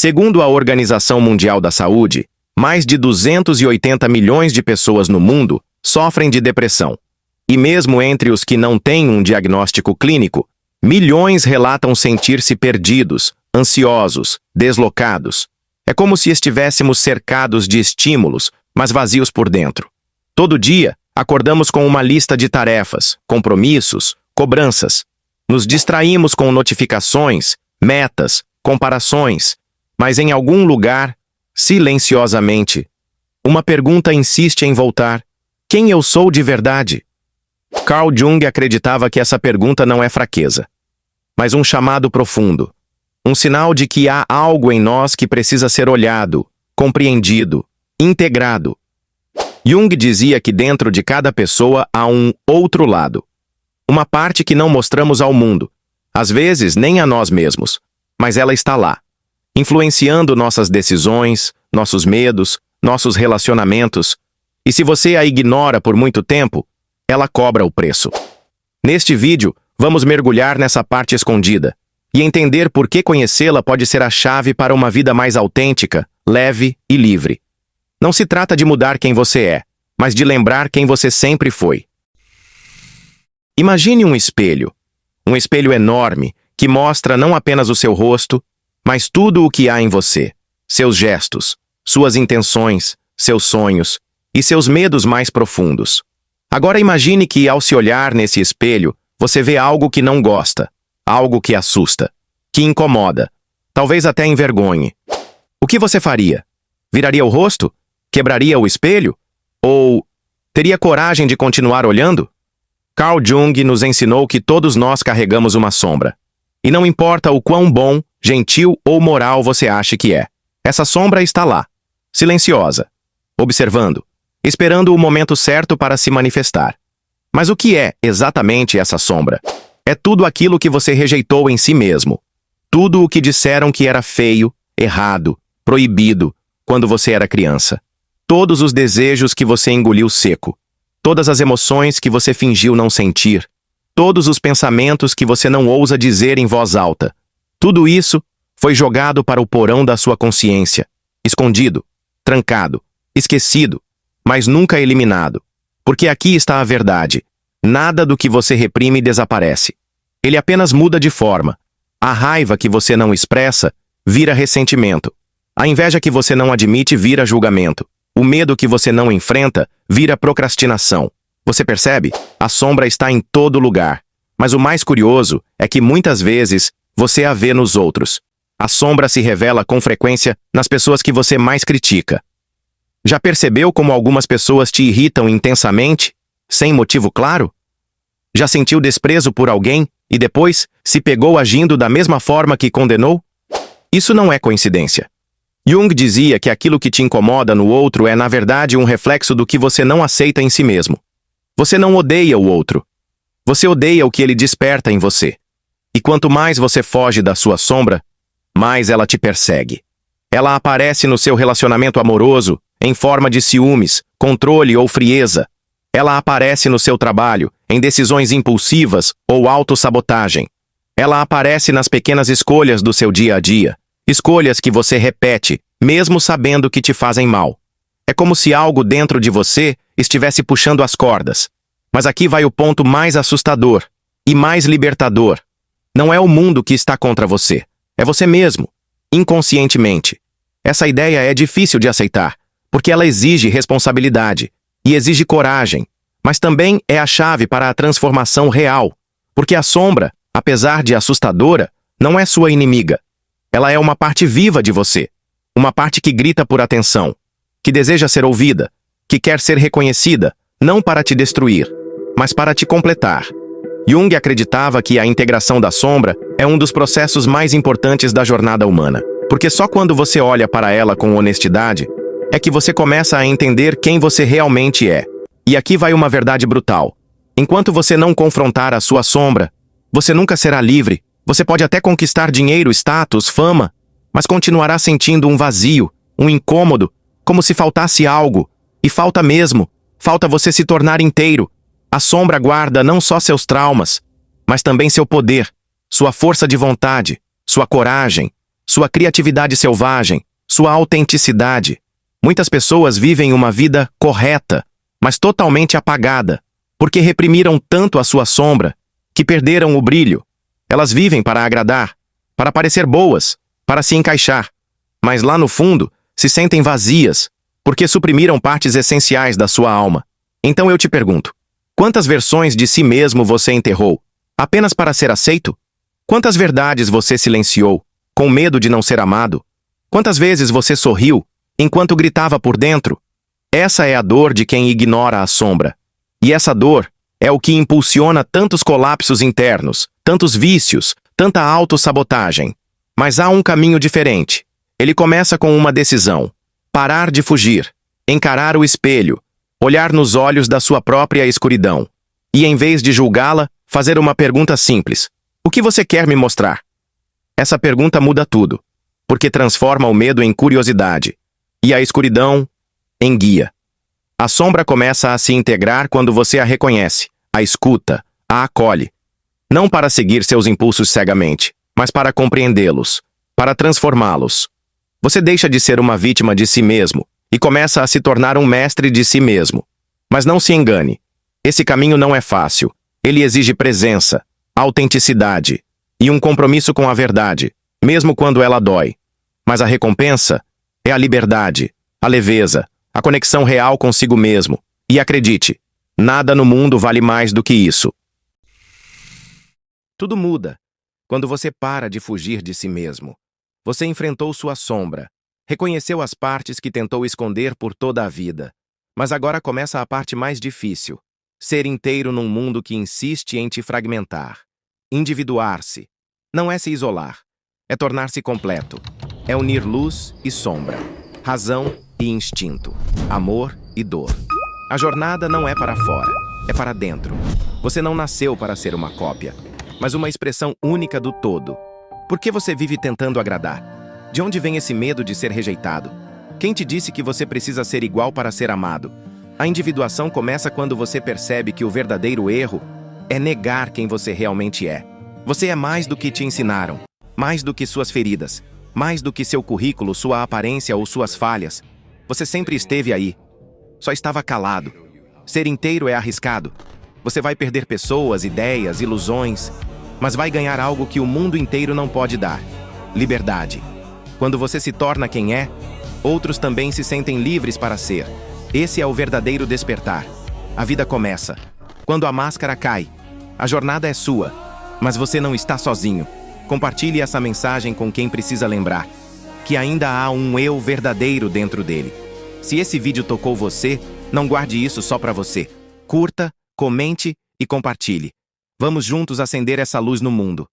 Segundo a Organização Mundial da Saúde, mais de 280 milhões de pessoas no mundo sofrem de depressão. E mesmo entre os que não têm um diagnóstico clínico, milhões relatam sentir-se perdidos, ansiosos, deslocados. É como se estivéssemos cercados de estímulos, mas vazios por dentro. Todo dia, acordamos com uma lista de tarefas, compromissos, cobranças. Nos distraímos com notificações, metas, comparações, mas em algum lugar, silenciosamente, uma pergunta insiste em voltar: quem eu sou de verdade? Carl Jung acreditava que essa pergunta não é fraqueza, mas um chamado profundo, um sinal de que há algo em nós que precisa ser olhado, compreendido, integrado. Jung dizia que dentro de cada pessoa há um outro lado, uma parte que não mostramos ao mundo, às vezes nem a nós mesmos, mas ela está lá, influenciando nossas decisões, nossos medos, nossos relacionamentos, e se você a ignora por muito tempo, ela cobra o preço. Neste vídeo, vamos mergulhar nessa parte escondida e entender por que conhecê-la pode ser a chave para uma vida mais autêntica, leve e livre. Não se trata de mudar quem você é, mas de lembrar quem você sempre foi. Imagine um espelho enorme que mostra não apenas o seu rosto, mas tudo o que há em você, seus gestos, suas intenções, seus sonhos e seus medos mais profundos. Agora imagine que, ao se olhar nesse espelho, você vê algo que não gosta, algo que assusta, que incomoda, talvez até envergonhe. O que você faria? Viraria o rosto? Quebraria o espelho? Ou teria coragem de continuar olhando? Carl Jung nos ensinou que todos nós carregamos uma sombra. E não importa o quão bom, gentil ou moral você ache que é. Essa sombra está lá, silenciosa, observando, esperando o momento certo para se manifestar. Mas o que é exatamente essa sombra? É tudo aquilo que você rejeitou em si mesmo. Tudo o que disseram que era feio, errado, proibido, quando você era criança. Todos os desejos que você engoliu seco. Todas as emoções que você fingiu não sentir. Todos os pensamentos que você não ousa dizer em voz alta. Tudo isso foi jogado para o porão da sua consciência, escondido, trancado, esquecido, mas nunca eliminado. Porque aqui está a verdade. Nada do que você reprime desaparece. Ele apenas muda de forma. A raiva que você não expressa vira ressentimento. A inveja que você não admite vira julgamento. O medo que você não enfrenta vira procrastinação. Você percebe? A sombra está em todo lugar. Mas o mais curioso é que muitas vezes você a vê nos outros. A sombra se revela com frequência nas pessoas que você mais critica. Já percebeu como algumas pessoas te irritam intensamente, sem motivo claro? Já sentiu desprezo por alguém e depois se pegou agindo da mesma forma que condenou? Isso não é coincidência. Jung dizia que aquilo que te incomoda no outro é, na verdade, um reflexo do que você não aceita em si mesmo. Você não odeia o outro. Você odeia o que ele desperta em você. E quanto mais você foge da sua sombra, mais ela te persegue. Ela aparece no seu relacionamento amoroso, em forma de ciúmes, controle ou frieza. Ela aparece no seu trabalho, em decisões impulsivas ou autossabotagem. Ela aparece nas pequenas escolhas do seu dia a dia. Escolhas que você repete, mesmo sabendo que te fazem mal. É como se algo dentro de você estivesse puxando as cordas. Mas aqui vai o ponto mais assustador e mais libertador. Não é o mundo que está contra você. É você mesmo, inconscientemente. Essa ideia é difícil de aceitar, porque ela exige responsabilidade e exige coragem, mas também é a chave para a transformação real, porque a sombra, apesar de assustadora, não é sua inimiga. Ela é uma parte viva de você, uma parte que grita por atenção, que deseja ser ouvida, que quer ser reconhecida, não para te destruir, mas para te completar. Jung acreditava que a integração da sombra é um dos processos mais importantes da jornada humana, porque só quando você olha para ela com honestidade é que você começa a entender quem você realmente é. E aqui vai uma verdade brutal. Enquanto você não confrontar a sua sombra, você nunca será livre. Você pode até conquistar dinheiro, status, fama, mas continuará sentindo um vazio, um incômodo, como se faltasse algo. E falta mesmo. Falta você se tornar inteiro. A sombra guarda não só seus traumas, mas também seu poder, sua força de vontade, sua coragem, sua criatividade selvagem, sua autenticidade. Muitas pessoas vivem uma vida correta, mas totalmente apagada, porque reprimiram tanto a sua sombra, que perderam o brilho. Elas vivem para agradar, para parecer boas, para se encaixar. Mas lá no fundo, se sentem vazias, porque suprimiram partes essenciais da sua alma. Então eu te pergunto, quantas versões de si mesmo você enterrou, apenas para ser aceito? Quantas verdades você silenciou, com medo de não ser amado? Quantas vezes você sorriu, enquanto gritava por dentro? Essa é a dor de quem ignora a sombra. E essa dor é o que impulsiona tantos colapsos internos, tantos vícios, tanta autossabotagem. Mas há um caminho diferente. Ele começa com uma decisão: parar de fugir, encarar o espelho, olhar nos olhos da sua própria escuridão. E em vez de julgá-la, fazer uma pergunta simples: o que você quer me mostrar? Essa pergunta muda tudo, porque transforma o medo em curiosidade, e a escuridão em guia. A sombra começa a se integrar quando você a reconhece, a escuta, a acolhe. Não para seguir seus impulsos cegamente, mas para compreendê-los, para transformá-los. Você deixa de ser uma vítima de si mesmo e começa a se tornar um mestre de si mesmo. Mas não se engane. Esse caminho não é fácil. Ele exige presença, autenticidade e um compromisso com a verdade, mesmo quando ela dói. Mas a recompensa é a liberdade, a leveza, a conexão real consigo mesmo. E acredite, nada no mundo vale mais do que isso. Tudo muda quando você para de fugir de si mesmo. Você enfrentou sua sombra, reconheceu as partes que tentou esconder por toda a vida. Mas agora começa a parte mais difícil: ser inteiro num mundo que insiste em te fragmentar. Individuar-se. Não é se isolar. É tornar-se completo. É unir luz e sombra, razão e instinto, amor e dor. A jornada não é para fora, é para dentro. Você não nasceu para ser uma cópia, mas uma expressão única do todo. Por que você vive tentando agradar? De onde vem esse medo de ser rejeitado? Quem te disse que você precisa ser igual para ser amado? A individuação começa quando você percebe que o verdadeiro erro é negar quem você realmente é. Você é mais do que te ensinaram, mais do que suas feridas, mais do que seu currículo, sua aparência ou suas falhas. Você sempre esteve aí. Só estava calado. Ser inteiro é arriscado. Você vai perder pessoas, ideias, ilusões, mas vai ganhar algo que o mundo inteiro não pode dar: liberdade. Quando você se torna quem é, outros também se sentem livres para ser. Esse é o verdadeiro despertar. A vida começa quando a máscara cai. A jornada é sua, mas você não está sozinho. Compartilhe essa mensagem com quem precisa lembrar que ainda há um eu verdadeiro dentro dele. Se esse vídeo tocou você, não guarde isso só para você. Curta, comente e compartilhe. Vamos juntos acender essa luz no mundo.